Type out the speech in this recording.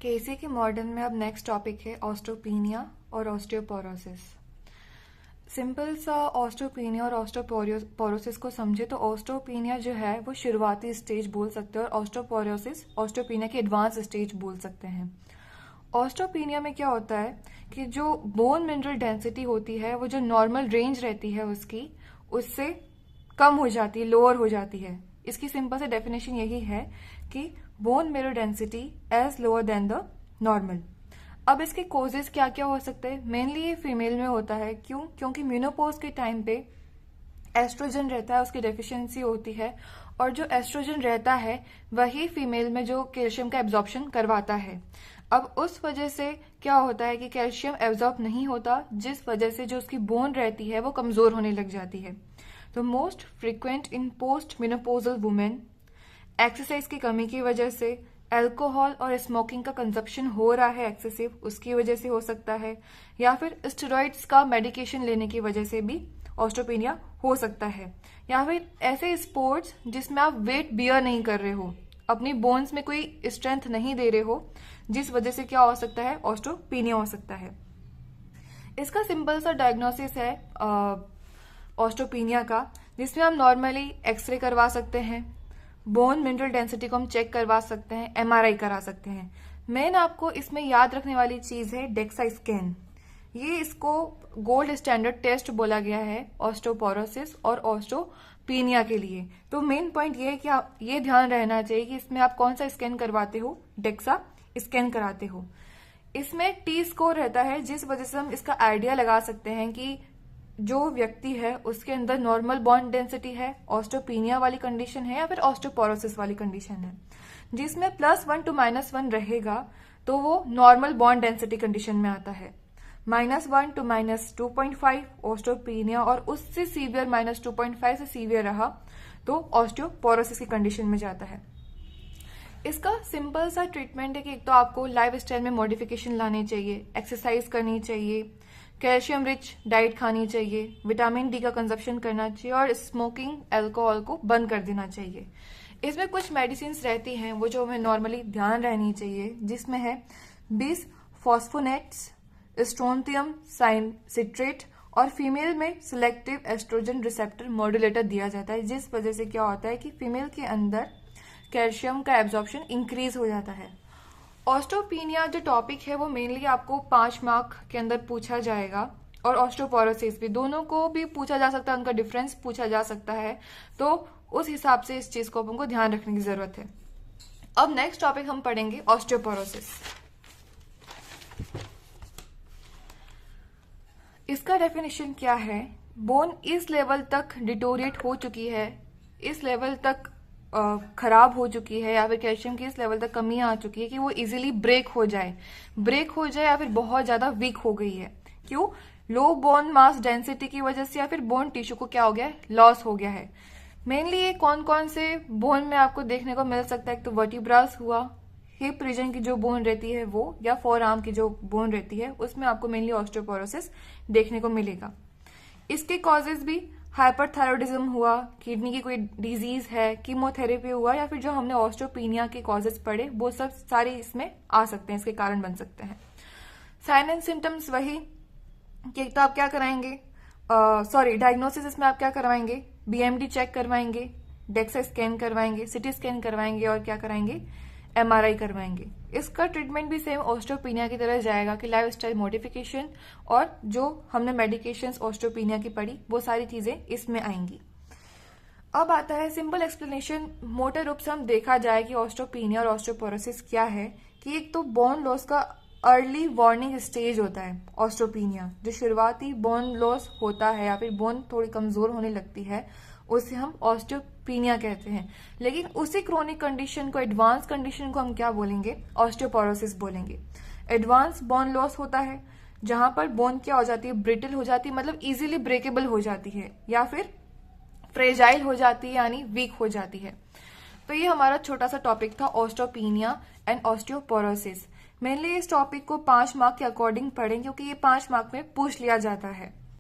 केसी के मॉडर्न में अब नेक्स्ट टॉपिक है ऑस्टियोपीनिया और ऑस्टियोपोरोसिस। सिंपल सा ऑस्टियोपीनिया और ऑस्टियोपोरोसिस को समझे तो ऑस्टियोपीनिया जो है वो शुरुआती स्टेज बोल सकते हैं और ऑस्टियोपोरोसिस ऑस्टियोपीनिया की एडवांस स्टेज बोल सकते हैं। ऑस्टियोपीनिया में क्या होता है कि जो बोन मिनरल डेंसिटी होती है वो जो नॉर्मल रेंज रहती है उससे कम हो जाती है, लोअर हो जाती है। इसकी सिंपल से डेफिनेशन यही है कि bone mineral density as lower than the normal. अब इसके कोजेस क्या क्या हो सकते हैं? मेनली ये फीमेल में होता है। क्योंकि मेनोपॉज के टाइम पे एस्ट्रोजन रहता है, उसकी डेफिशिएंसी होती है, और जो एस्ट्रोजन रहता है वही फीमेल में जो कैल्शियम का एब्जॉर्प्शन करवाता है। अब उस वजह से क्या होता है कि कैल्शियम एब्जॉर्ब नहीं होता, जिस वजह से जो उसकी बोन रहती है वो कमजोर होने लग जाती है। तो मोस्ट फ्रिक्वेंट इन पोस्ट मेनोपोजल वुमेन, एक्सरसाइज की कमी की वजह से, अल्कोहल और स्मोकिंग का कंजप्शन हो रहा है एक्सेसिव, उसकी वजह से हो सकता है, या फिर स्टेरॉइड्स का मेडिकेशन लेने की वजह से भी ऑस्टियोपीनिया हो सकता है, या फिर ऐसे स्पोर्ट्स जिसमें आप वेट बियर नहीं कर रहे हो, अपनी बोन्स में कोई स्ट्रेंथ नहीं दे रहे हो, जिस वजह से क्या हो सकता है? ऑस्टियोपीनिया हो सकता है। इसका सिंपल सा डायग्नोसिस है ऑस्टियोपीनिया का, जिसमें हम नॉर्मली एक्सरे करवा सकते हैं, बोन मिनरल डेंसिटी को हम चेक करवा सकते हैं, एमआरआई करा सकते हैं। मेन आपको इसमें याद रखने वाली चीज है डेक्सा स्कैन। ये इसको गोल्ड स्टैंडर्ड टेस्ट बोला गया है ऑस्टियोपोरोसिस और ऑस्टियोपीनिया के लिए। तो मेन पॉइंट ये है कि आप ये ध्यान रहना चाहिए कि इसमें आप कौन सा स्कैन करवाते हो, डेक्सा स्कैन कराते हो। इसमें टी स्कोर रहता है, जिस वजह से हम इसका आइडिया लगा सकते हैं कि जो व्यक्ति है उसके अंदर नॉर्मल बोन डेंसिटी है, ऑस्टियोपीनिया वाली कंडीशन है या फिर ऑस्टियोपोरोसिस वाली कंडीशन है। जिसमें +1 to -1 रहेगा तो वो नॉर्मल बोन डेंसिटी कंडीशन में आता है। -1 to -2.5 ऑस्टियोपीनिया, और उससे सीवियर -2.5 से सीवियर रहा तो ऑस्टियोपोरोसिस की कंडीशन में जाता है। इसका सिंपल सा ट्रीटमेंट है कि एक तो आपको लाइफ स्टाइल में मॉडिफिकेशन लानी चाहिए, एक्सरसाइज करनी चाहिए, कैल्शियम रिच डाइट खानी चाहिए, विटामिन डी का कंजप्शन करना चाहिए और स्मोकिंग अल्कोहल को बंद कर देना चाहिए। इसमें कुछ मेडिसिन रहती हैं वो जो हमें नॉर्मली ध्यान रहनी चाहिए, जिसमें है बिसफॉस्फोनेट्स, स्ट्रोंथियम सिट्रेट, और फीमेल में सिलेक्टिव एस्ट्रोजन रिसेप्टर मॉड्यूलेटर दिया जाता है, जिस वजह से क्या होता है कि फीमेल के अंदर कैल्शियम का एब्जॉर्प्शन इंक्रीज हो जाता है। ऑस्टियोपीनिया जो टॉपिक है वो मेनली आपको 5 मार्क के अंदर पूछा जाएगा, और ऑस्टियोपोरोसिस भी, दोनों को भी पूछा जा सकता है, उनका डिफरेंस पूछा जा सकता है। तो उस हिसाब से इस चीज को हमको ध्यान रखने की जरूरत है। अब नेक्स्ट टॉपिक हम पढ़ेंगे ऑस्टियोपोरोसिस। इसका डेफिनेशन क्या है? बोन इस लेवल तक डिटोरिएट हो चुकी है, इस लेवल तक खराब हो चुकी है, या फिर कैल्शियम की इस लेवल तक कमी आ चुकी है कि वो इजीली ब्रेक हो जाए या फिर बहुत ज्यादा वीक हो गई है। क्यों? लो बोन मास डेंसिटी की वजह से, या फिर बोन टिश्यू को क्या हो गया है? लॉस हो गया है। मेनली ये कौन कौन से बोन में आपको देखने को मिल सकता है? एक तो वर्टिब्रास हुआ, हिप रीजन की जो बोन रहती है वो, या फोर आर्म की जो बोन रहती है उसमें आपको मेनली ऑस्टियोपोरोसिस देखने को मिलेगा। इसके कॉजेज भी हाइपरथायरॉयडिज्म हुआ, किडनी की कोई डिजीज है, कीमोथेरेपी हुआ, या फिर जो हमने ऑस्टियोपीनिया के कॉजेज पढ़े वो सब सारे इसमें आ सकते हैं, इसके कारण बन सकते हैं। साइन एंड सिम्टम्स वही कि एक तो आप क्या कराएंगे, डायग्नोसिस इसमें आप क्या करवाएंगे? बीएमडी चेक करवाएंगे, डेक्सा स्कैन करवाएंगे, सिटी स्कैन करवाएंगे, और क्या कराएंगे? एमआरआई करवाएंगे। इसका ट्रीटमेंट भी सेम ऑस्टियोपीनिया की तरह जाएगा कि लाइफस्टाइल मॉडिफिकेशन और जो हमने मेडिकेशंस ऑस्टियोपीनिया की पढ़ी वो सारी चीजें इसमें आएंगी। अब आता है सिंपल एक्सप्लेनेशन। मोटे रूप से हम देखा जाए कि ऑस्टियोपीनिया और ऑस्टियोपोरोसिस क्या है, कि एक तो बोन लॉस का अर्ली वार्निंग स्टेज होता है ऑस्टियोपीनिया, जो शुरुआती बोन लॉस होता है या फिर बोन थोड़ी कमजोर होने लगती है, उसे हम ऑस्टियोपीनिया कहते हैं। लेकिन उसी क्रोनिक कंडीशन को, एडवांस कंडीशन को हम क्या बोलेंगे? ऑस्टियोपोरोसिस बोलेंगे। एडवांस बोन लॉस होता है जहां पर बोन क्या हो जाती है? ब्रिटल हो जाती है, मतलब इजीली ब्रेकेबल हो जाती है, या फिर फ्रेजाइल हो जाती है, यानी वीक हो जाती है। तो ये हमारा छोटा सा टॉपिक था ऑस्टियोपीनिया एंड ऑस्टियोपोरोसिस। मेनली इस टॉपिक को 5 मार्क के अकॉर्डिंग पढ़ें, क्योंकि ये 5 मार्क में पूछ लिया जाता है।